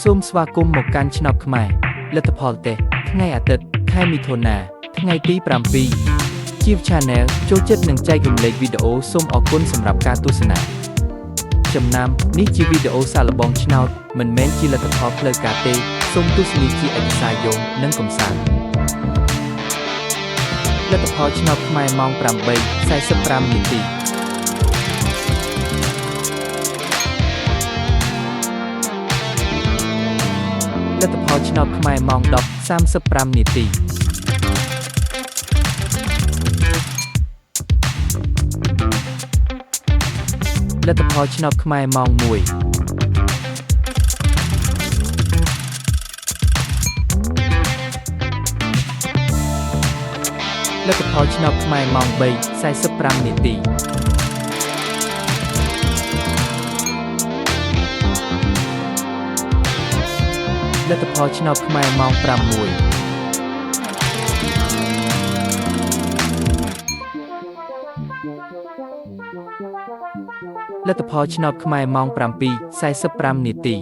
សូមស្វាគមន៍មកកាន់ឆ្នោតខ្មែរលទ្ធផលទេថ្ងៃអាទិត្យខែមិថុនាថ្ងៃទី7 ជា Channel ចូលចិត្តនិងចែករំលែកវីដេអូសូមអរគុណសម្រាប់ការទស្សនាចំណាំនេះជាវីដេអូសាកល្បងឆ្នោតមិនមែនជាលទ្ធផលផ្លូវការទេសូមទស្សនាជាឯកសារយោងនិងកំសាន្តលទ្ធផលឆ្នោតខ្មែរម៉ោង 8:45 នាទីលទ្ធផលឆ្នោតខ្មែរម៉ោង 10:35 នាទីលទ្ធផលឆ្នោតខ្មែរម៉ោង 1 លទ្ធផលឆ្នោតខ្មែរម៉ោង 3:45 នាទីលទ្ធផលឆ្នោតខ្មែរម៉ោង 6 លទ្ធផលឆ្នោតខ្មែរម៉ោង 7:45 នាទី